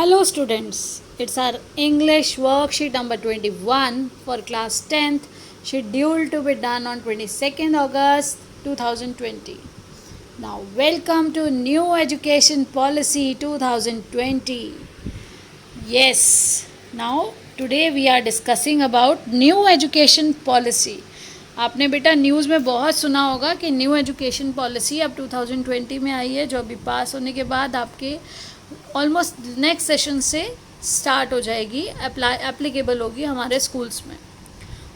Hello students, it's our English worksheet number 21 for class 10th, scheduled to be done on 22nd August 2020. Now welcome to New Education Policy 2020. Yes, now today we are discussing about New Education Policy. आपने बेटा news में बहुत सुना होगा कि new education policy अब 2020 में आई है, जो अभी पास होने के बाद आपके ऑलमोस्ट नेक्स्ट सेशन से स्टार्ट हो जाएगी, एप्लीकेबल होगी हमारे स्कूल्स में।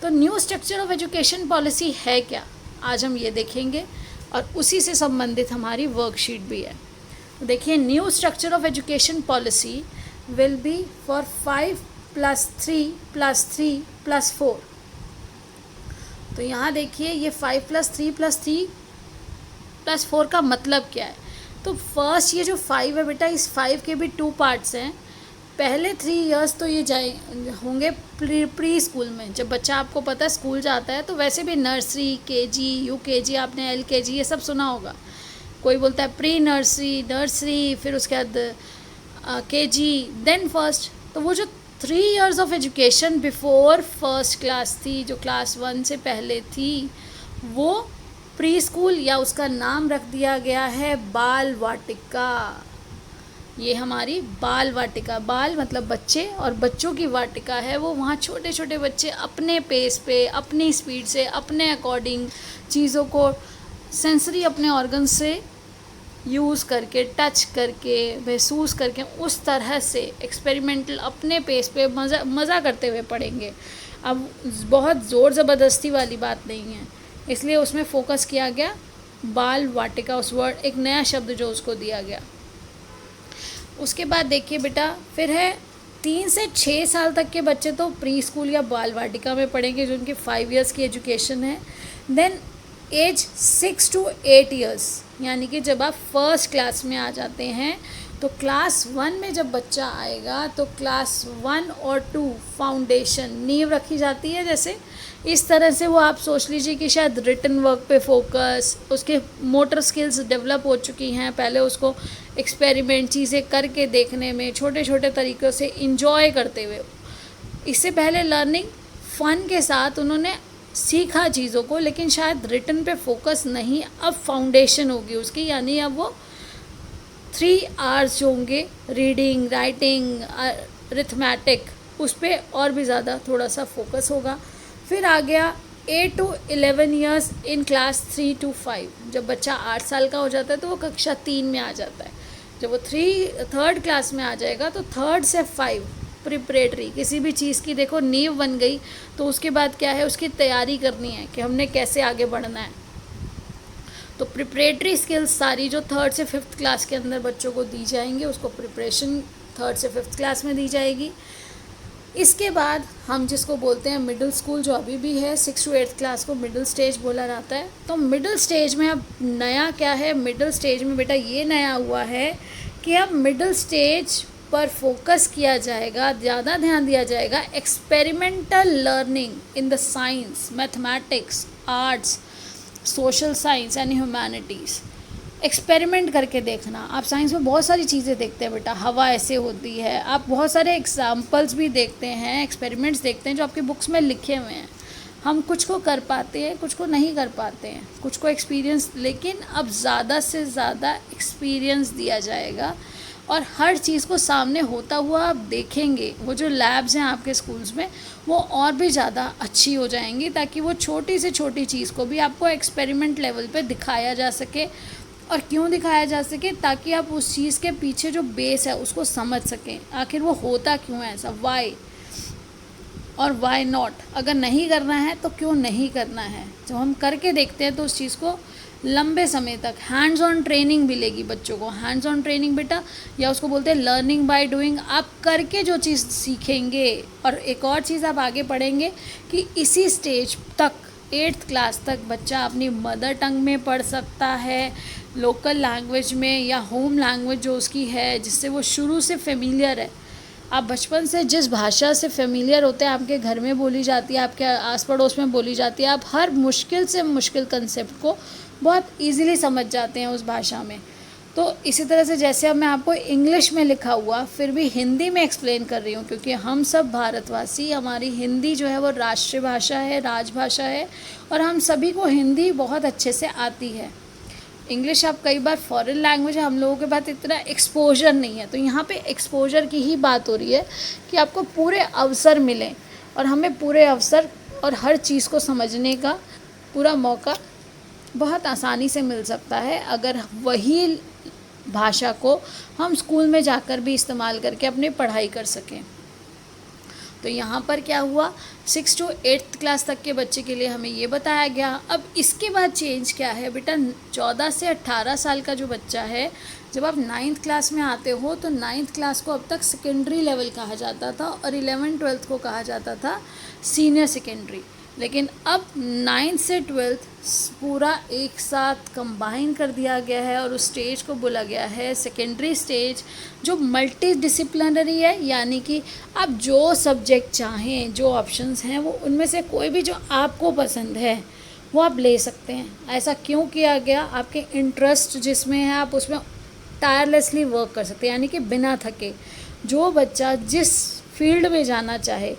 तो new structure of education policy है क्या, आज हम ये देखेंगे और उसी से संबंधित हमारी वर्कशीट भी है। तो देखिए, new structure of education policy will be for 5+3+3+4। तो यहाँ देखिए, ये 5+3+3+4 का मतलब क्या है। तो फर्स्ट ये जो 5 है बेटा, इस 5 के भी 2 पार्ट्स हैं। पहले 3 इयर्स तो ये होंगे प्री स्कूल में। जब बच्चा, आपको पता है, स्कूल जाता है तो वैसे भी नर्सरी, केजी, यूकेजी, आपने एलकेजी ये सब सुना होगा। कोई बोलता है प्री नर्सरी, फिर उसके बाद केजी, देन फर्स्ट। तो वो जो 3 years of education before first class थी, जो क्लास 1 से पहले थी, वो प्री स्कूल, या उसका नाम रख दिया गया है बाल वाटिका। ये हमारी बाल वाटिका, बाल मतलब बच्चे और बच्चों की वाटिका है वो। वहाँ छोटे छोटे बच्चे अपने पेस पे, अपनी स्पीड से, अपने अकॉर्डिंग चीज़ों को सेंसरी अपने ऑर्गन से यूज़ करके, टच करके, महसूस करके, उस तरह से एक्सपेरिमेंटल अपने पेस पे मज़ा करते हुए पढ़ेंगे। अब बहुत ज़ोर ज़बरदस्ती वाली बात नहीं है, इसलिए उसमें फोकस किया गया बाल वाटिका, उस वर्ड, एक नया शब्द जो उसको दिया गया। उसके बाद देखिए बेटा, फिर है 3 से 6 साल तक के बच्चे तो प्री स्कूल या बाल वाटिका में पढ़ेंगे, जो उनकी 5 इयर्स की एजुकेशन है। देन एज 6 to 8 इयर्स, यानी कि जब आप फर्स्ट क्लास में आ जाते हैं, तो क्लास 1 में जब बच्चा आएगा तो क्लास 1 और 2 फाउंडेशन, नींव रखी जाती है। जैसे इस तरह से वो, आप सोच लीजिए कि शायद रिटन वर्क पे फोकस, उसके मोटर स्किल्स डेवलप हो चुकी हैं, पहले उसको एक्सपेरिमेंट चीज़ें करके देखने में, छोटे छोटे तरीक़ों से इंजॉय करते हुए। इससे पहले लर्निंग फ़न के साथ उन्होंने सीखा चीज़ों को, लेकिन शायद रिटन पे फोकस नहीं। अब फाउंडेशन होगी उसकी, यानी अब वो 3 आवर्स जो होंगे, रीडिंग, राइटिंग, अरिथमेटिक, उस पर और भी ज़्यादा थोड़ा सा फोकस होगा। फिर आ गया 8 to 11 years in class 3 to 5। जब बच्चा 8 साल का हो जाता है तो वो कक्षा 3 में आ जाता है। जब वो थर्ड क्लास में आ जाएगा तो 3rd से 5 प्रिपरेटरी, किसी भी चीज़ की देखो नींव बन गई, तो उसके बाद क्या है, उसकी तैयारी करनी है कि हमने कैसे आगे बढ़ना है। तो प्रिपरेटरी स्किल्स सारी जो 3rd से 5th क्लास के अंदर बच्चों को दी जाएंगी, उसको प्रिपरेशन 3rd से 5th क्लास में दी जाएगी। इसके बाद हम जिसको बोलते हैं मिडिल स्कूल, जो अभी भी है 6 to 8th क्लास को मिडिल स्टेज बोला जाता है। तो मिडिल स्टेज में अब नया क्या है, मिडिल स्टेज में बेटा ये नया हुआ है कि अब मिडिल स्टेज पर फोकस किया जाएगा, ज़्यादा ध्यान दिया जाएगा experimental learning in the science, mathematics, arts, social science and humanities. Experiment करके देखना। आप साइंस में बहुत सारी चीज़ें देखते हैं बेटा, हवा ऐसे होती है, आप बहुत सारे एग्जाम्पल्स भी देखते हैं, एक्सपेरिमेंट्स देखते हैं जो आपके बुक्स में लिखे हुए हैं। हम कुछ को कर पाते हैं, कुछ को नहीं कर पाते हैं, कुछ को एक्सपीरियंस, लेकिन अब ज़्यादा से ज़्यादा एक्सपीरियंस दिया जाएगा और हर चीज़ को सामने होता हुआ आप देखेंगे। वो जो लैब्स हैं आपके स्कूल्स में, वो और भी ज़्यादा अच्छी हो जाएंगी, ताकि वो छोटी से छोटी चीज़ को भी आपको एक्सपेरिमेंट लेवल पे दिखाया जा सके। और क्यों दिखाया जा सके, ताकि आप उस चीज़ के पीछे जो बेस है उसको समझ सकें, आखिर वो होता क्यों है ऐसा, वाई और वाई नॉट। अगर नहीं करना है तो क्यों नहीं करना है। जब हम करके देखते हैं तो उस चीज़ को लंबे समय तक हैंड्स ऑन ट्रेनिंग मिलेगी बच्चों को। हैंड्स ऑन ट्रेनिंग बेटा, या उसको बोलते हैं लर्निंग बाय डूइंग। आप करके जो चीज़ सीखेंगे। और एक और चीज़ आप आगे पढ़ेंगे कि इसी स्टेज तक, 8th क्लास तक, बच्चा अपनी मदर टंग में पढ़ सकता है, लोकल लैंग्वेज में, या होम लैंग्वेज जो उसकी है, जिससे वो शुरू से फेमिलियर है। आप बचपन से जिस भाषा से फेमिलियर होते हैं, आपके घर में बोली जाती है, आपके आस पड़ोस में बोली जाती है, आप हर मुश्किल से मुश्किल कंसेप्ट को बहुत इजीली समझ जाते हैं उस भाषा में। तो इसी तरह से जैसे अब मैं आपको इंग्लिश में लिखा हुआ फिर भी हिंदी में एक्सप्लेन कर रही हूँ, क्योंकि हम सब भारतवासी, हमारी हिंदी जो है वो राष्ट्रीय भाषा है, राजभाषा है, और हम सभी को हिंदी बहुत अच्छे से आती है। इंग्लिश आप कई बार फॉरेन लैंग्वेज है, हम लोगों के पास इतना एक्सपोजर नहीं है, तो यहाँ पे एक्सपोजर की ही बात हो रही है कि आपको पूरे अवसर मिलें, और हमें पूरे अवसर और हर चीज़ को समझने का पूरा मौका बहुत आसानी से मिल सकता है अगर वही भाषा को हम स्कूल में जाकर भी इस्तेमाल करके अपनी पढ़ाई कर सकें। तो यहाँ पर क्या हुआ, 6 to 8th क्लास तक के बच्चे के लिए हमें ये बताया गया। अब इसके बाद चेंज क्या है बेटा, 14 से 18 साल का जो बच्चा है, जब आप 9th क्लास में आते हो तो 9th क्लास को अब तक सेकेंडरी लेवल कहा जाता था और 11th 12th को कहा जाता था सीनियर सेकेंडरी। लेकिन अब 9th से 12th पूरा एक साथ कंबाइन कर दिया गया है और उस स्टेज को बोला गया है सेकेंडरी स्टेज, जो मल्टी डिसिप्लिनरी है, यानी कि आप जो सब्जेक्ट चाहें, जो ऑप्शंस हैं, वो उनमें से कोई भी जो आपको पसंद है वो आप ले सकते हैं। ऐसा क्यों किया गया, आपके इंटरेस्ट जिसमें है आप उसमें टायरलेसली वर्क कर सकते हैं, यानी कि बिना थके। जो बच्चा जिस फील्ड में जाना चाहे,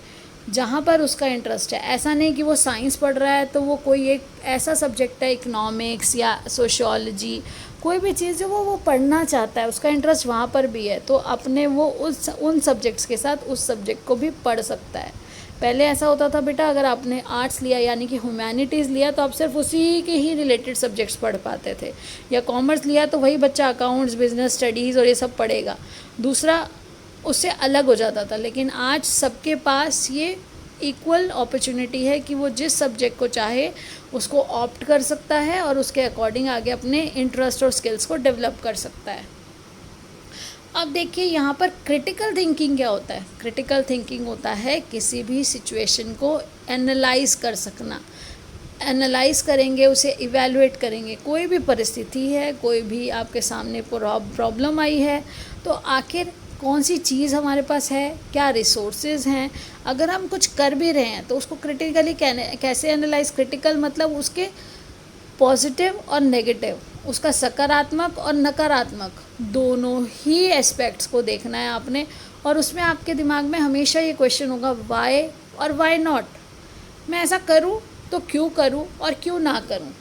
जहाँ पर उसका इंटरेस्ट है, ऐसा नहीं कि वो साइंस पढ़ रहा है तो वो कोई एक ऐसा सब्जेक्ट है इकोनॉमिक्स या सोशियोलॉजी, कोई भी चीज़ जो वो पढ़ना चाहता है, उसका इंटरेस्ट वहाँ पर भी है, तो अपने वो उन सब्जेक्ट्स के साथ उस सब्जेक्ट को भी पढ़ सकता है। पहले ऐसा होता था बेटा, अगर आपने आर्ट्स लिया यानी कि ह्यूमैनिटीज़ लिया तो आप सिर्फ उसी के ही रिलेटेड सब्जेक्ट्स पढ़ पाते थे, या कॉमर्स लिया तो वही बच्चा अकाउंट्स, बिजनेस स्टडीज़ और ये सब पढ़ेगा, दूसरा उससे अलग हो जाता था। लेकिन आज सबके पास ये इक्वल अपॉर्चुनिटी है कि वो जिस सब्जेक्ट को चाहे उसको ऑप्ट कर सकता है और उसके अकॉर्डिंग आगे अपने इंटरेस्ट और स्किल्स को डेवलप कर सकता है। अब देखिए यहाँ पर क्रिटिकल थिंकिंग क्या होता है। क्रिटिकल थिंकिंग होता है किसी भी सिचुएशन को एनालाइज कर सकना। एनालाइज करेंगे, उसे इवैल्यूएट करेंगे। कोई भी परिस्थिति है, कोई भी आपके सामने प्रॉब्लम आई है, तो आखिर कौन सी चीज़ हमारे पास है, क्या रिसोर्सेज हैं, अगर हम कुछ कर भी रहे हैं तो उसको क्रिटिकली कैसे एनालाइज। क्रिटिकल मतलब उसके पॉजिटिव और नेगेटिव, उसका सकारात्मक और नकारात्मक दोनों ही एस्पेक्ट्स को देखना है आपने, और उसमें आपके दिमाग में हमेशा ये क्वेश्चन होगा वाई और वाई नॉट। मैं ऐसा करूं तो क्यों करूं और क्यों ना करूं।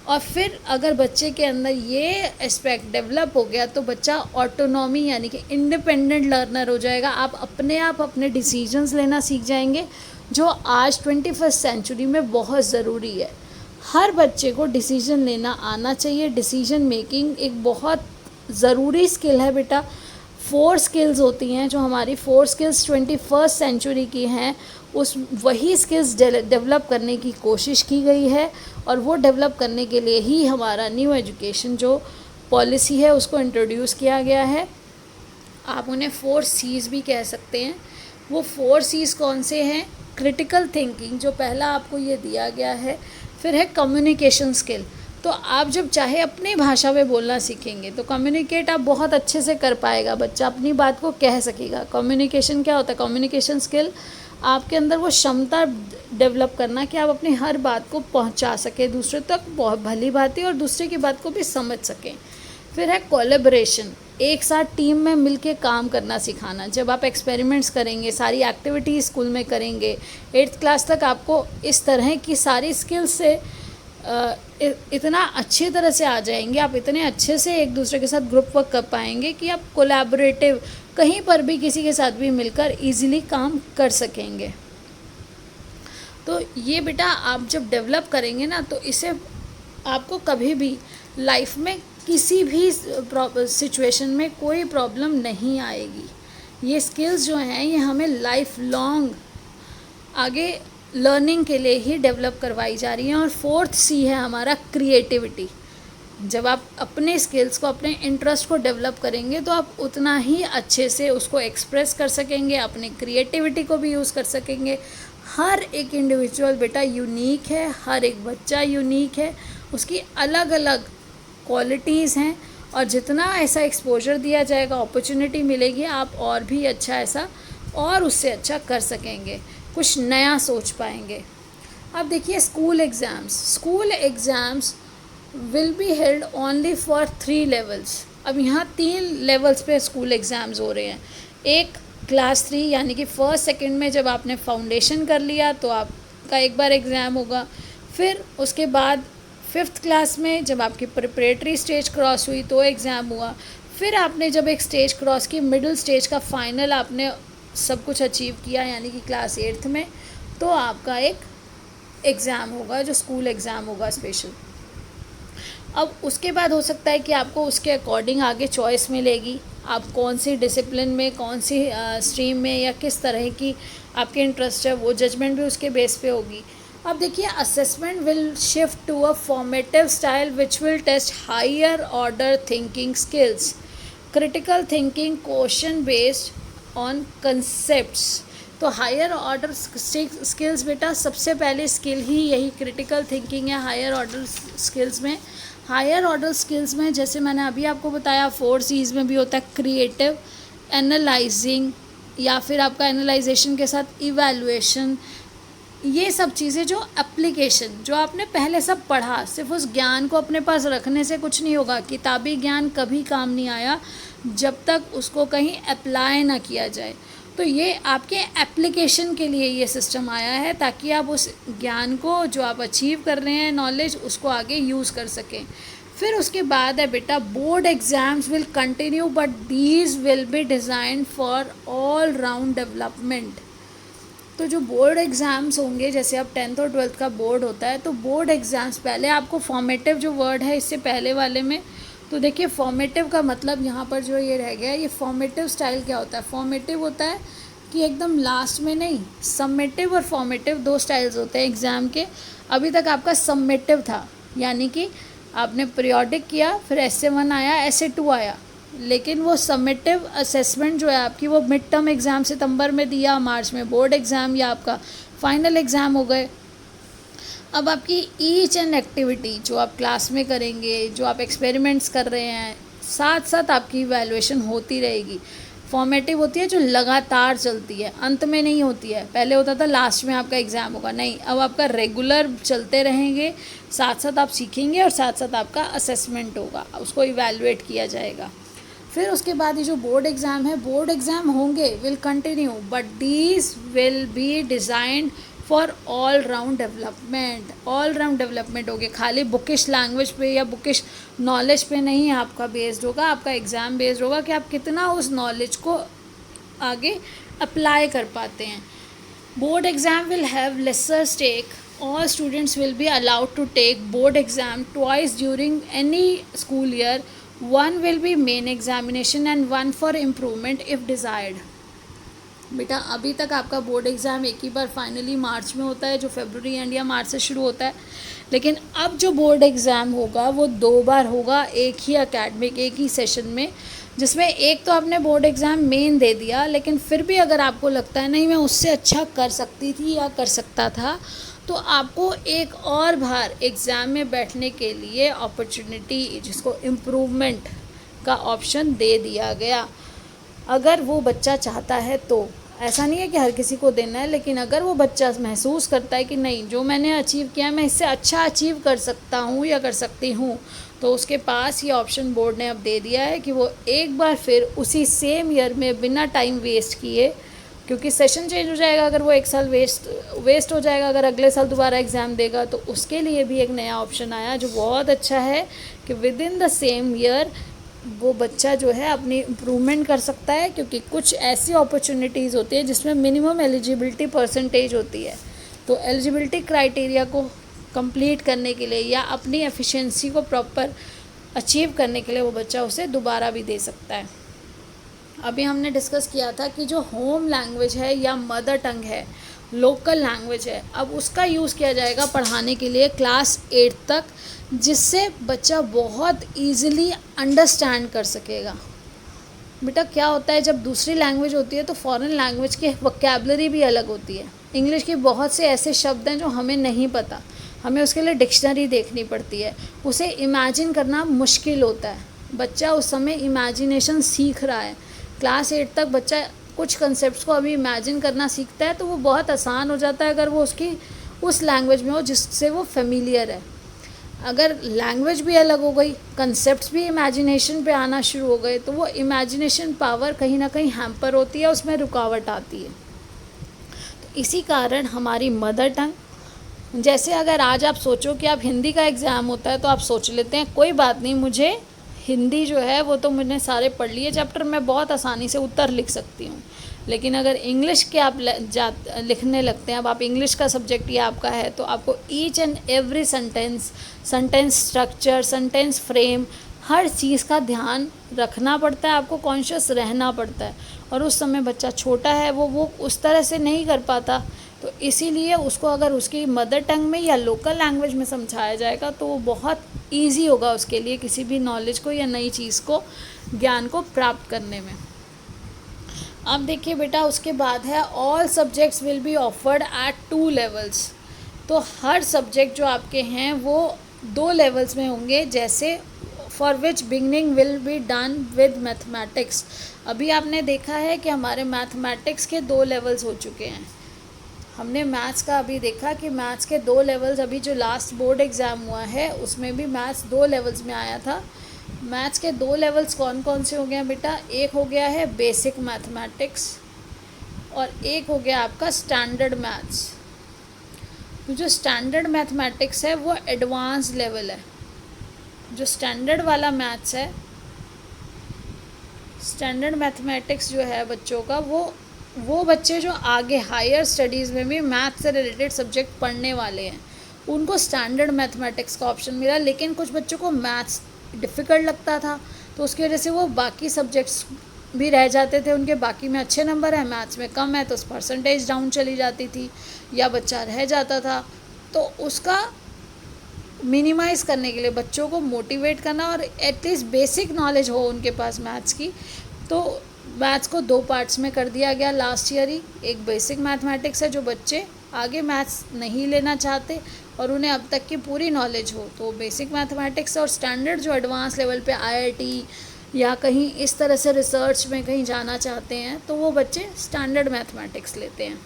और फिर अगर बच्चे के अंदर ये एस्पेक्ट डेवलप हो गया तो बच्चा ऑटोनॉमी यानी कि इंडिपेंडेंट लर्नर हो जाएगा। आप अपने डिसीजंस लेना सीख जाएंगे, जो आज 21st सेंचुरी में बहुत ज़रूरी है। हर बच्चे को डिसीजन लेना आना चाहिए। डिसीजन मेकिंग एक बहुत ज़रूरी स्किल है बेटा। 4 स्किल्स होती हैं, जो हमारी 4 स्किल्स 21st सेंचुरी की हैं, वही स्किल्स डेवलप करने की कोशिश की गई है, और वो डेवलप करने के लिए ही हमारा न्यू एजुकेशन जो पॉलिसी है उसको इंट्रोड्यूस किया गया है। आप उन्हें 4 C's भी कह सकते हैं। वो 4 C's कौन से हैं? क्रिटिकल थिंकिंग, जो पहला आपको ये दिया गया है। फिर है कम्युनिकेशन स्किल, तो आप जब चाहे अपनी भाषा में बोलना सीखेंगे तो कम्युनिकेट आप बहुत अच्छे से कर पाएगा, बच्चा अपनी बात को कह सकेगा। कम्युनिकेशन क्या होता है? कम्युनिकेशन स्किल आपके अंदर वो क्षमता डेवलप करना कि आप अपनी हर बात को पहुंचा सकें दूसरे तक, बहुत भली बात है, और दूसरे की बात को भी समझ सकें। फिर है कोलैबोरेशन, एक साथ टीम में मिलके काम करना सिखाना। जब आप एक्सपेरिमेंट्स करेंगे, सारी एक्टिविटीज़ स्कूल में करेंगे, 8th क्लास तक आपको इस तरह की सारी स्किल्स से इतना अच्छी तरह से आ जाएंगे, आप इतने अच्छे से एक दूसरे के साथ ग्रुप वर्क कर पाएंगे कि आप कोलैबोरेटिव कहीं पर भी किसी के साथ भी मिलकर इजीली काम कर सकेंगे। तो ये बेटा आप जब डेवलप करेंगे ना, तो इसे आपको कभी भी लाइफ में किसी भी सिचुएशन में कोई प्रॉब्लम नहीं आएगी। ये स्किल्स जो हैं ये हमें लाइफ लॉन्ग आगे लर्निंग के लिए ही डेवलप करवाई जा रही हैं। और 4th C है हमारा क्रिएटिविटी। जब आप अपने स्किल्स को, अपने इंटरेस्ट को डेवलप करेंगे तो आप उतना ही अच्छे से उसको एक्सप्रेस कर सकेंगे, अपनी क्रिएटिविटी को भी यूज़ कर सकेंगे। हर एक इंडिविजुअल बेटा यूनिक है, हर एक बच्चा यूनिक है, उसकी अलग अलग क्वालिटीज़ हैं, और जितना ऐसा एक्सपोजर दिया जाएगा, अपॉर्चुनिटी मिलेगी, आप और भी अच्छा ऐसा और उससे अच्छा कर सकेंगे, कुछ नया सोच पाएंगे। अब देखिए school exams will be held only for 3 levels। अब यहाँ 3 लेवल्स पे स्कूल एग्ज़ाम्स हो रहे हैं। एक क्लास 3 यानी कि फर्स्ट सेकंड में जब आपने फाउंडेशन कर लिया तो आपका एक बार एग्ज़ाम होगा। फिर उसके बाद 5th क्लास में जब आपकी प्रिपरेटरी स्टेज क्रॉस हुई तो एग्ज़ाम हुआ। फिर आपने जब एक स्टेज क्रॉस की, मिडिल स्टेज का फाइनल आपने सब कुछ अचीव किया यानी कि क्लास 8th में, तो आपका एक एग्ज़ाम होगा जो स्कूल एग्ज़ाम होगा स्पेशल। अब उसके बाद हो सकता है कि आपको उसके अकॉर्डिंग आगे चॉइस मिलेगी, आप कौन सी डिसिप्लिन में, कौन सी स्ट्रीम में या किस तरह की आपके इंटरेस्ट है, वो जजमेंट भी उसके बेस पे होगी। अब देखिए, assessment will shift to a formative style which will test higher order thinking skills, critical thinking, question based on concepts. तो हायर ऑर्डर स्किल्स बेटा, सबसे पहले स्किल ही यही क्रिटिकल थिंकिंग है हायर ऑर्डर स्किल्स में। हायर ऑर्डर स्किल्स में जैसे मैंने अभी आपको बताया 4 C's में भी होता है क्रिएटिव, एनालाइजिंग, या फिर आपका एनालाइजेशन के साथ इवैल्यूएशन, ये सब चीज़ें जो एप्लीकेशन, जो आपने पहले सब पढ़ा, सिर्फ उस ज्ञान को अपने पास रखने से कुछ नहीं होगा। किताबी ज्ञान कभी काम नहीं आया जब तक उसको कहीं अप्लाई ना किया जाए। तो ये आपके एप्लीकेशन के लिए ये सिस्टम आया है, ताकि आप उस ज्ञान को जो आप अचीव कर रहे हैं, नॉलेज, उसको आगे यूज़ कर सकें। फिर उसके बाद है बेटा, board exams will continue but these will be designed for all round development. तो जो बोर्ड एग्ज़ाम्स होंगे, जैसे अब 10th और 12th का बोर्ड होता है, तो बोर्ड एग्ज़ाम्स पहले आपको फॉर्मेटिव जो वर्ड है इससे पहले वाले में, तो देखिए फॉर्मेटिव का मतलब यहाँ पर जो ये रह गया, ये फॉर्मेटिव स्टाइल क्या होता है? फॉर्मेटिव होता है कि एकदम लास्ट में नहीं, सबमिटिव और फॉर्मेटिव 2 स्टाइल्स होते हैं एग्ज़ाम के। अभी तक आपका सबमिटिव था, यानी कि आपने पीरियोडिक किया, फिर essay 1 आया, essay 2 आया, लेकिन वो सबमिटिव असेसमेंट जो है आपकी, वो मिड टर्म एग्ज़ाम सितंबर में दिया, मार्च में बोर्ड एग्ज़ाम या आपका फाइनल एग्ज़ाम हो गए। अब आपकी ईच एंड एक्टिविटी जो आप क्लास में करेंगे, जो आप एक्सपेरिमेंट्स कर रहे हैं, साथ साथ आपकी इवैल्यूएशन होती रहेगी। फॉर्मेटिव होती है जो लगातार चलती है, अंत में नहीं होती है। पहले होता था लास्ट में आपका एग्ज़ाम होगा, नहीं, अब आपका रेगुलर चलते रहेंगे, साथ साथ आप सीखेंगे और साथ साथ आपका असेसमेंट होगा, उसको इवैल्यूएट किया जाएगा। फिर उसके बाद ये जो बोर्ड एग्ज़ाम है, बोर्ड एग्ज़ाम होंगे, will continue but these will be designed for all round development. All round development हो गए, खाली बुकिश लैंग्वेज पे या बुकिश नॉलेज पे नहीं आपका बेस्ड होगा, आपका एग्ज़ाम बेस्ड होगा कि आप कितना उस नॉलेज को आगे अप्लाई कर पाते हैं। Board exam will have lesser stake, all students will be allowed to take board exam twice during any school year. One will be main examination and one for improvement if desired. बेटा, अभी तक आपका board exam एक ही बार finally मार्च में होता है, जो फरवरी and या मार्च से शुरू होता है, लेकिन अब जो बोर्ड एग्ज़ाम होगा वो 2 बार होगा एक ही अकेडमिक, एक ही सेशन में, जिसमें एक तो आपने बोर्ड एग्ज़ाम मेन दे दिया, लेकिन फिर भी अगर आपको लगता है नहीं मैं उससे अच्छा कर सकती थी या कर सकता था, तो आपको एक और बार एग्ज़ाम में बैठने के लिए अपॉर्चुनिटी, जिसको इम्प्रूवमेंट का ऑप्शन दे दिया गया, अगर वो बच्चा चाहता है तो। ऐसा नहीं है कि हर किसी को देना है, लेकिन अगर वो बच्चा महसूस करता है कि नहीं, जो मैंने अचीव किया है मैं इससे अच्छा अचीव कर सकता हूँ या कर सकती हूँ, तो उसके पास ये ऑप्शन बोर्ड ने अब दे दिया है कि वो एक बार फिर उसी सेम ईयर में बिना टाइम वेस्ट किए, क्योंकि सेशन चेंज हो जाएगा अगर वो 1 साल वेस्ट हो जाएगा अगर अगले साल दोबारा एग्ज़ाम देगा, तो उसके लिए भी एक नया ऑप्शन आया जो बहुत अच्छा है कि with in the same year वो बच्चा जो है अपनी इम्प्रूवमेंट कर सकता है। क्योंकि कुछ ऐसी अपॉर्चुनिटीज़ होती है जिसमें मिनिमम एलिजिबिलिटी परसेंटेज होती है, तो एलिजिबिलिटी क्राइटेरिया को कंप्लीट करने के लिए या अपनी एफिशिएंसी को प्रॉपर अचीव करने के लिए वो बच्चा उसे दोबारा भी दे सकता है। अभी हमने डिस्कस किया था कि जो होम लैंग्वेज है या मदर टंग है, लोकल लैंग्वेज है, अब उसका यूज़ किया जाएगा पढ़ाने के लिए क्लास 8 तक, जिससे बच्चा बहुत ईज़िली अंडरस्टैंड कर सकेगा। बेटा, क्या होता है जब दूसरी लैंग्वेज होती है तो फॉरेन लैंग्वेज की वोकैबुलरी भी अलग होती है। इंग्लिश के बहुत से ऐसे शब्द हैं जो हमें नहीं पता, हमें उसके लिए डिक्शनरी देखनी पड़ती है, उसे इमेजिन करना मुश्किल होता है। बच्चा उस समय इमेजिनेशन सीख रहा है। क्लास 8 तक बच्चा कुछ कंसेप्ट्स को अभी इमेजिन करना सीखता है, तो वो बहुत आसान हो जाता है अगर वो उसकी उस लैंग्वेज में हो जिससे वो फेमिलियर है। अगर लैंग्वेज भी अलग हो गई, कंसेप्ट्स भी इमेजिनेशन पे आना शुरू हो गए, तो वो इमेजिनेशन पावर कहीं ना कहीं हैम्पर होती है, उसमें रुकावट आती है। तो इसी कारण हमारी मदर टंग, जैसे अगर आज आप सोचो कि आप हिंदी का एग्ज़ाम होता है तो आप सोच लेते हैं कोई बात नहीं, मुझे हिंदी जो है वो तो मैंने सारे पढ़ लिए चैप्टर, मैं बहुत आसानी से उत्तर लिख सकती हूँ। लेकिन अगर इंग्लिश के आप लिखने लगते हैं, अब आप इंग्लिश का सब्जेक्ट ये आपका है, तो आपको each and every sentence, sentence structure, sentence frame, हर चीज़ का ध्यान रखना पड़ता है, आपको कॉन्शियस रहना पड़ता है। और उस समय बच्चा छोटा है, वो उस तरह से नहीं कर पाता, तो इसीलिए उसको अगर उसकी मदर टंग में या लोकल लैंग्वेज में समझाया जाएगा तो वो बहुत ईजी होगा उसके लिए किसी भी नॉलेज को या नई चीज़ को, ज्ञान को प्राप्त करने में। अब देखिए बेटा, उसके बाद है all subjects will be offered eight 2 levels. तो हर सब्जेक्ट जो आपके हैं वो 2 लेवल्स में होंगे, जैसे for which beginning will be done with mathematics. अभी आपने देखा है कि हमारे मैथमेटिक्स के 2 लेवल्स हो चुके हैं। हमने मैथ्स का अभी देखा कि मैथ्स के 2 लेवल्स, अभी जो लास्ट बोर्ड एग्ज़ाम हुआ है उसमें भी मैथ्स 2 लेवल्स में आया था। मैथ्स के 2 लेवल्स कौन कौन से हो गए हैं बेटा? एक हो गया है बेसिक मैथमेटिक्स और एक हो गया आपका स्टैंडर्ड मैथ्स। तो जो स्टैंडर्ड मैथमेटिक्स है वो एडवांस लेवल है। जो स्टैंडर्ड वाला मैथ्स है, स्टैंडर्ड मैथमेटिक्स जो है बच्चों का, वो बच्चे जो आगे हायर स्टडीज़ में भी मैथ्स से रिलेटेड सब्जेक्ट पढ़ने वाले हैं उनको स्टैंडर्ड मैथमेटिक्स का ऑप्शन मिला। लेकिन कुछ बच्चों को मैथ्स डिफ़िकल्ट लगता था तो उसकी वजह से वो बाकी सब्जेक्ट्स भी रह जाते थे, उनके बाकी में अच्छे नंबर है, मैथ्स में कम है तो परसेंटेज डाउन चली जाती थी या बच्चा रह जाता था। तो उसका मिनिमाइज़ करने के लिए, बच्चों को मोटिवेट करना और एटलीस्ट बेसिक नॉलेज हो उनके पास मैथ्स की, तो मैथ्स को 2 पार्ट्स में कर दिया गया लास्ट ईयर ही। एक बेसिक मैथमेटिक्स है जो बच्चे आगे मैथ्स नहीं लेना चाहते और उन्हें अब तक की पूरी नॉलेज हो, तो बेसिक मैथमेटिक्स, और स्टैंडर्ड जो एडवांस लेवल पे IIT या कहीं इस तरह से रिसर्च में कहीं जाना चाहते हैं तो वो बच्चे स्टैंडर्ड मैथमेटिक्स लेते हैं।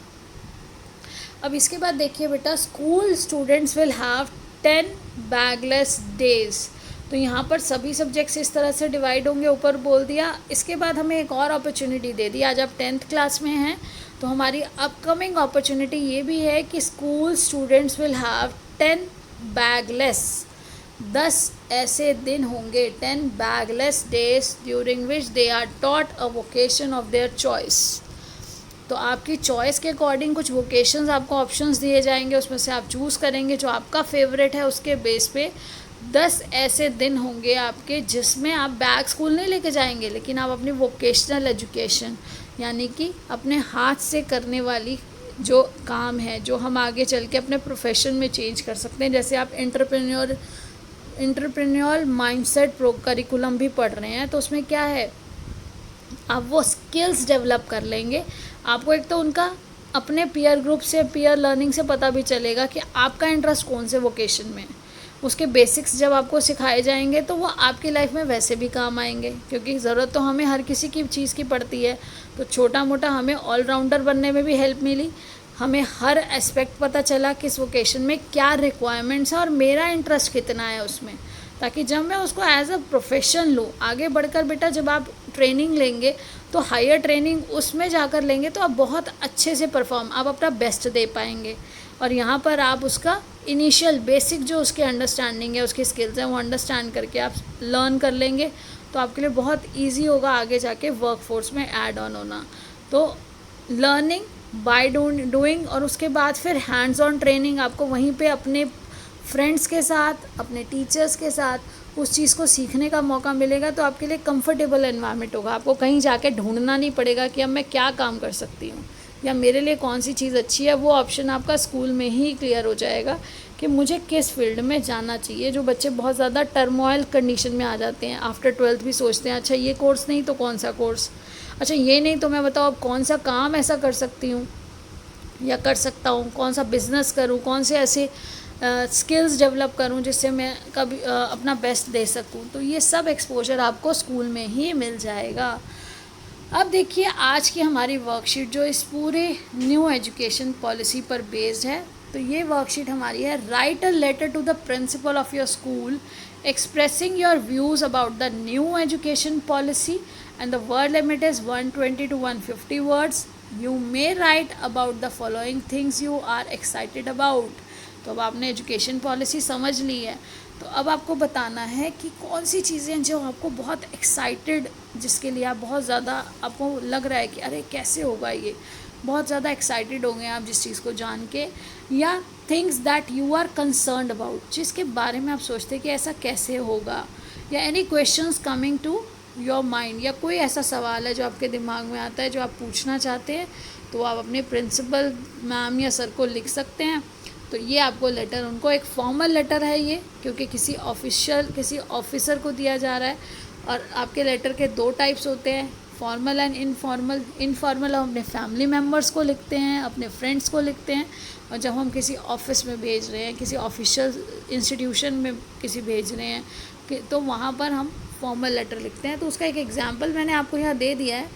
अब इसके बाद देखिए बेटा, school students will have 10 bagless days. तो यहाँ पर सभी सब्जेक्ट्स इस तरह से डिवाइड होंगे, ऊपर बोल दिया। इसके बाद हमें एक और अपॉर्चुनिटी दे दी, आज आप 10th क्लास में हैं तो हमारी अपकमिंग अपॉर्चुनिटी ये भी है कि school students will have 10 bagless, 10 ऐसे दिन होंगे, 10 bagless days during which they are taught a vocation of their choice. तो आपकी चॉइस के अकॉर्डिंग कुछ वोकेशंस आपको ऑप्शंस दिए जाएंगे, उसमें से आप चूज़ करेंगे जो आपका फेवरेट है। उसके बेस पे 10 ऐसे दिन होंगे आपके जिसमें आप बैग स्कूल नहीं लेके जाएंगे, लेकिन आप अपनी वोकेशनल एजुकेशन, यानी कि अपने हाथ से करने वाली जो काम है, जो हम आगे चल के अपने प्रोफेशन में चेंज कर सकते हैं। जैसे आप एंटरप्रेन्योर माइंडसेट करिकुलम भी पढ़ रहे हैं, तो उसमें क्या है, आप वो स्किल्स डेवलप कर लेंगे। आपको एक तो उनका अपने पीयर ग्रुप से, पीयर लर्निंग से पता भी चलेगा कि आपका इंटरेस्ट कौन से वोकेशन में है। उसके बेसिक्स जब आपको सिखाए जाएंगे तो वो आपकी लाइफ में वैसे भी काम आएंगे, क्योंकि ज़रूरत तो हमें हर किसी की चीज़ की पड़ती है। तो छोटा मोटा हमें ऑलराउंडर बनने में भी हेल्प मिली, हमें हर एस्पेक्ट पता चला किस वोकेशन में क्या रिक्वायरमेंट्स है और मेरा इंटरेस्ट कितना है उसमें, ताकि जब मैं उसको एज अ प्रोफेशन लूँ आगे बढ़कर। बेटा जब आप ट्रेनिंग लेंगे तो हायर ट्रेनिंग उसमें जाकर लेंगे तो आप बहुत अच्छे से परफॉर्म, आप अपना बेस्ट दे पाएंगे। और यहाँ पर आप उसका इनिशियल बेसिक जो उसकी अंडरस्टैंडिंग है, उसकी स्किल्स हैं, वो अंडरस्टैंड करके आप लर्न कर लेंगे तो आपके लिए बहुत इजी होगा आगे जाके वर्कफोर्स में ऐड ऑन होना। तो लर्निंग बाय डूइंग, और उसके बाद फिर हैंड्स ऑन ट्रेनिंग, आपको वहीं पे अपने फ्रेंड्स के साथ, अपने टीचर्स के साथ उस चीज़ को सीखने का मौका मिलेगा। तो आपके लिए कंफर्टेबल एनवायरनमेंट होगा, आपको कहीं जाके ढूंढना नहीं पड़ेगा कि अब मैं क्या काम कर सकती हूँ या मेरे लिए कौन सी चीज़ अच्छी है। वो ऑप्शन आपका स्कूल में ही क्लियर हो जाएगा कि मुझे किस फील्ड में जाना चाहिए। जो बच्चे बहुत ज़्यादा टर्मोइल कंडीशन में आ जाते हैं, आफ्टर 12th भी सोचते हैं अच्छा ये कोर्स नहीं तो कौन सा कोर्स, अच्छा ये नहीं तो मैं बताओ अब कौन सा काम ऐसा कर सकती हूँ या कर सकता हूँ, कौन सा बिज़नेस करूँ, कौन से ऐसे स्किल्स डेवलप करूँ जिससे मैं कभी अपना बेस्ट दे सकूँ। तो ये सब एक्सपोजर आपको स्कूल में ही मिल जाएगा। अब देखिए आज की हमारी वर्कशीट जो इस पूरे न्यू एजुकेशन पॉलिसी पर बेस्ड है, तो ये वर्कशीट हमारी है, write a letter to the principal of your school expressing your views about the new education policy, and the word limit is 120 to 150 words. You may write about the following things you are excited about. तो अब आपने education policy समझ ली है, तो अब आपको बताना है कि कौन सी चीज़ें जो आपको बहुत एक्साइटेड, जिसके लिए आप बहुत ज़्यादा आपको लग रहा है कि अरे कैसे होगा ये, बहुत ज़्यादा एक्साइटेड होंगे आप जिस चीज़ को जान के, या things that you are concerned about, जिसके बारे में आप सोचते हैं कि ऐसा कैसे होगा, या any questions coming to your mind, या कोई ऐसा सवाल है जो आपके दिमाग में आता है जो आप पूछना चाहते हैं, तो आप अपने प्रिंसिपल मैम या सर को लिख सकते हैं। तो ये आपको लेटर, उनको एक फॉर्मल लेटर है ये, क्योंकि किसी ऑफिसर को दिया जा रहा है। और आपके लेटर के 2 टाइप्स होते हैं, फॉर्मल एंड इनफॉर्मल। इनफॉर्मल हम अपने फैमिली मेम्बर्स को लिखते हैं, अपने फ्रेंड्स को लिखते हैं, और जब हम किसी ऑफिस में भेज रहे हैं, किसी ऑफिशियल इंस्टीट्यूशन में किसी भेज रहे हैं तो वहाँ पर हम फॉर्मल लेटर लिखते हैं। तो उसका एक एग्जांपल मैंने आपको यहाँ दे दिया है,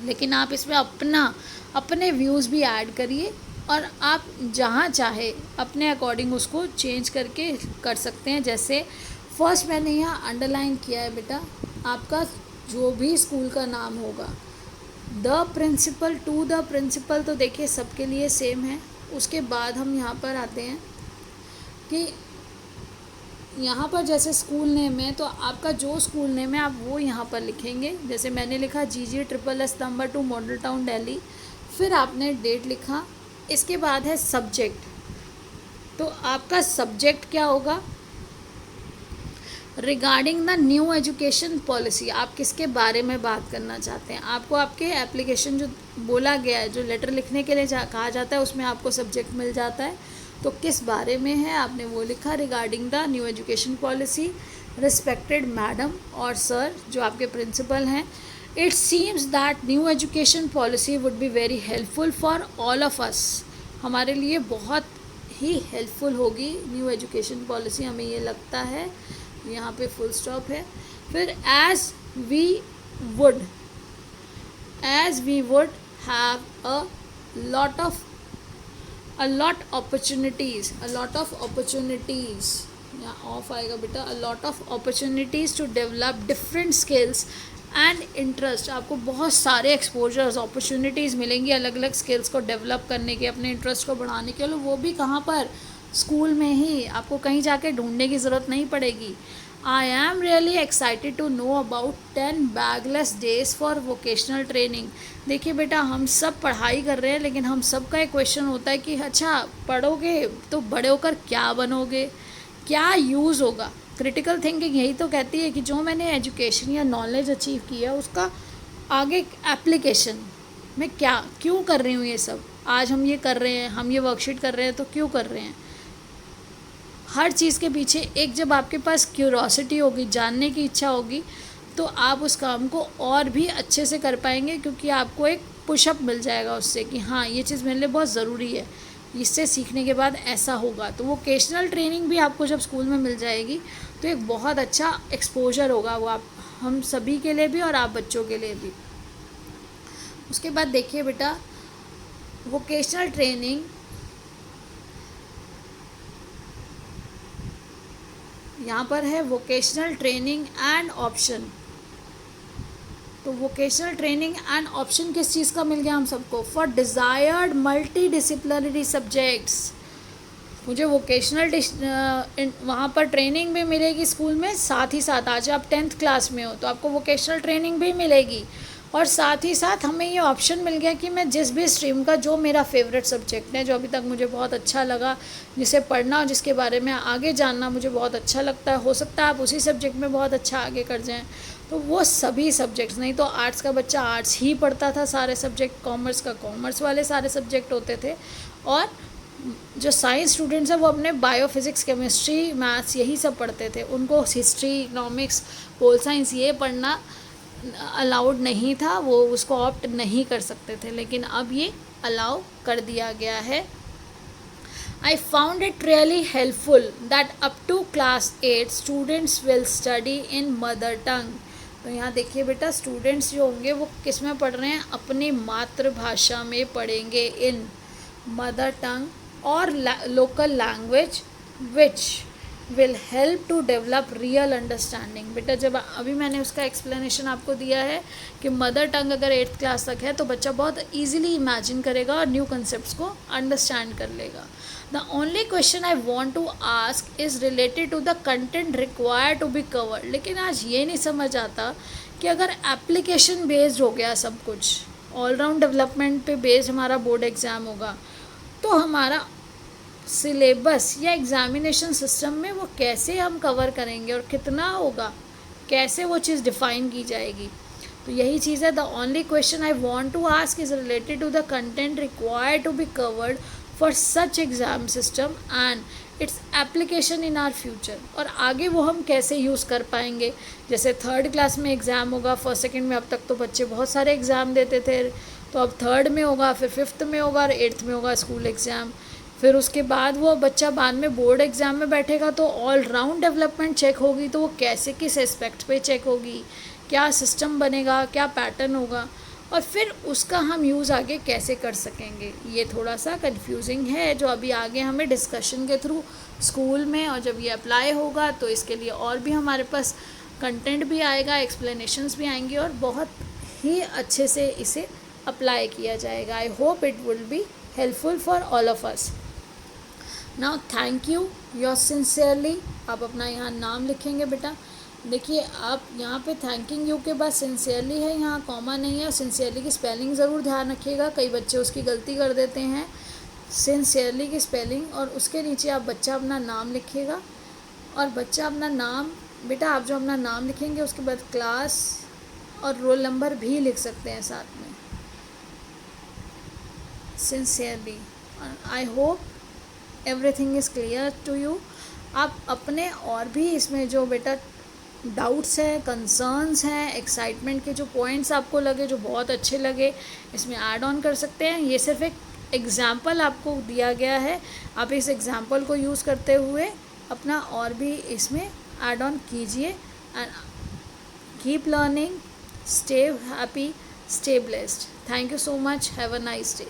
लेकिन आप इसमें अपने व्यूज़ भी ऐड करिए, और आप जहाँ चाहे अपने अकॉर्डिंग उसको चेंज करके कर सकते हैं। जैसे फर्स्ट मैंने यहाँ अंडरलाइन किया है बेटा, आपका जो भी स्कूल का नाम होगा, the principal to the principal, तो देखिए सबके लिए सेम है। उसके बाद हम यहाँ पर आते हैं कि यहाँ पर जैसे स्कूल नेम है, तो आपका जो स्कूल नेम है आप वो यहाँ पर लिखेंगे। जैसे मैंने लिखा GG/SS number 2 model town Delhi, फिर आपने डेट लिखा। इसके बाद है सब्जेक्ट, तो आपका सब्जेक्ट क्या होगा, regarding the new education policy, आप किसके बारे में बात करना चाहते हैं। आपको आपके एप्लीकेशन जो बोला गया है, जो लेटर लिखने के लिए कहा जाता है, उसमें आपको सब्जेक्ट मिल जाता है, तो किस बारे में है आपने वो लिखा, regarding the new education policy, respected madam और सर जो आपके प्रिंसिपल हैं, it seems that new education policy would be very helpful for all of us, हमारे लिए बहुत ही हेल्पफुल होगी न्यू एजुकेशन पॉलिसी, हमें ये लगता है। यहाँ पे फुल स्टॉप है। फिर as we would have a lot of opportunities, यहाँ ऑफ आएगा बेटा, a lot of opportunities to develop different skills and interest, आपको बहुत सारे एक्सपोजर्स, अपॉर्चुनिटीज़ मिलेंगी अलग अलग स्किल्स को डेवलप करने के, अपने इंटरेस्ट को बढ़ाने के लिए, वो भी कहाँ पर, स्कूल में ही, आपको कहीं जाके ढूंढने की ज़रूरत नहीं पड़ेगी। I am really excited to know about 10 bagless days for vocational training. देखिए बेटा, हम सब पढ़ाई कर रहे हैं, लेकिन हम सब का एक क्वेश्चन होता है कि अच्छा पढ़ोगे तो बड़े होकर क्या बनोगे, क्या यूज़ होगा। क्रिटिकल थिंकिंग यही तो कहती है कि जो मैंने एजुकेशन या नॉलेज अचीव किया उसका आगे एप्लीकेशन में क्यों कर रही हूँ, ये सब आज हम ये कर रहे हैं, हम ये वर्कशीट कर रहे हैं, तो क्यों कर रहे हैं। हर चीज़ के पीछे एक, जब आपके पास क्यूरोसिटी होगी, जानने की इच्छा होगी, तो आप उस काम को और भी अच्छे से कर पाएंगे, क्योंकि आपको एक पुशअप मिल जाएगा उससे कि हाँ ये चीज़ मेरे लिए बहुत ज़रूरी है, इससे सीखने के बाद ऐसा होगा। तो वोकेशनल ट्रेनिंग भी आपको जब स्कूल में मिल जाएगी तो एक बहुत अच्छा एक्सपोजर होगा वो, आप हम सभी के लिए भी और आप बच्चों के लिए भी। उसके बाद देखिए बेटा, वोकेशनल ट्रेनिंग, यहाँ पर है वोकेशनल ट्रेनिंग एंड ऑप्शन। तो वोकेशनल ट्रेनिंग एंड ऑप्शन किस चीज़ का मिल गया हम सबको, for desired multi disciplinary subjects. मुझे वोकेशनल वहाँ पर ट्रेनिंग भी मिलेगी स्कूल में, साथ ही साथ आज आप 10th क्लास में हो तो आपको वोकेशनल ट्रेनिंग भी मिलेगी, और साथ ही साथ हमें ये ऑप्शन मिल गया कि मैं जिस भी स्ट्रीम का, जो मेरा फेवरेट सब्जेक्ट है, जो अभी तक मुझे बहुत अच्छा लगा, जिसे पढ़ना और जिसके बारे में आगे जानना मुझे बहुत अच्छा लगता है, हो सकता है आप उसी सब्जेक्ट में बहुत अच्छा आगे कर जाएं, तो वो सभी सब्जेक्ट्स, नहीं तो आर्ट्स का बच्चा आर्ट्स ही पढ़ता था सारे सब्जेक्ट, कॉमर्स का कॉमर्स वाले सारे सब्जेक्ट होते थे, और जो साइंस स्टूडेंट्स हैं वो अपने बायो, फिज़िक्स, केमिस्ट्री, मैथ्स यही सब पढ़ते थे, उनको हिस्ट्री, इकोनॉमिक्स, पोल साइंस ये पढ़ना अलाउड नहीं था, वो उसको ऑप्ट नहीं कर सकते थे, लेकिन अब ये अलाउ कर दिया गया है। I found it really helpful that up to class 8 students will study in mother tongue। तो यहाँ देखिए बेटा, स्टूडेंट्स जो होंगे वो किस में पढ़ रहे हैं, अपनी मातृभाषा में पढ़ेंगे, इन मदर टंग। और local language which will help to develop real understanding. बेटा जब अभी मैंने उसका एक्सप्लेनेशन आपको दिया है कि मदर टंग अगर 8th क्लास तक है तो बच्चा बहुत ईजिली इमेजिन करेगा और न्यू कंसेप्ट को अंडरस्टैंड कर लेगा। The only question I want to ask is related to the content required to be covered. लेकिन आज ये नहीं समझ आता कि अगर एप्लीकेशन बेस्ड हो गया सब कुछ, ऑलराउंड डेवलपमेंट पे बेस्ड हमारा बोर्ड एग्ज़ाम होगा, तो हमारा सिलेबस या एग्ज़ामिनेशन सिस्टम में वो कैसे हम कवर करेंगे और कितना होगा, कैसे वो चीज़ डिफ़ाइन की जाएगी। तो यही चीज़ है, the only question I want to ask is related to the content required to be covered for such exam system and its application in our future. और आगे वो हम कैसे यूज़ कर पाएंगे। जैसे 3rd क्लास में एग्ज़ाम होगा, 1st 2nd में अब तक तो बच्चे बहुत सारे एग्ज़ाम देते थे, तो अब 3rd में होगा, फिर 5th में होगा और 8th में होगा स्कूल एग्ज़ाम। फिर उसके बाद वो बच्चा बाद में बोर्ड एग्ज़ाम में बैठेगा तो ऑल राउंड डेवलपमेंट चेक होगी, तो वो कैसे किस एस्पेक्ट पे चेक होगी, क्या सिस्टम बनेगा, क्या पैटर्न होगा, और फिर उसका हम यूज़ आगे कैसे कर सकेंगे। ये थोड़ा सा कंफ्यूजिंग है, जो अभी आगे हमें डिस्कशन के थ्रू स्कूल में और जब ये अप्लाई होगा तो इसके लिए और भी हमारे पास कंटेंट भी आएगा, एक्सप्लेनेशंस भी आएंगे और बहुत ही अच्छे से इसे अप्लाई किया जाएगा। I hope it will be helpful for all of us. Now thank you your sincerely. आप अपना यहाँ नाम लिखेंगे बेटा। देखिए आप यहाँ पे थैंकिंग यू के बाद सिंसियरली है, यहाँ कॉमा नहीं है। और सिंसियरली की स्पेलिंग ज़रूर ध्यान रखिएगा, कई बच्चे उसकी गलती कर देते हैं। सिंसियरली की स्पेलिंग और उसके नीचे आप बच्चा अपना नाम लिखिएगा। और बच्चा अपना नाम, बेटा आप जो अपना नाम लिखेंगे उसके बाद क्लास और रोल नंबर भी लिख सकते हैं साथ में। Sincerely. I hope everything is clear to you. आप अपने और भी इसमें जो बेटा डाउट्स हैं, कंसर्न्स हैं, एक्साइटमेंट के जो पॉइंट्स आपको लगे, जो बहुत अच्छे लगे, इसमें ऐड ऑन कर सकते हैं। ये सिर्फ एक एग्ज़ाम्पल आपको दिया गया है, आप इस एग्ज़ाम्पल को यूज़ करते हुए अपना और भी इसमें ऐड ऑन कीजिए। And keep learning, stay happy, stay blessed. Thank you so much, have a nice day.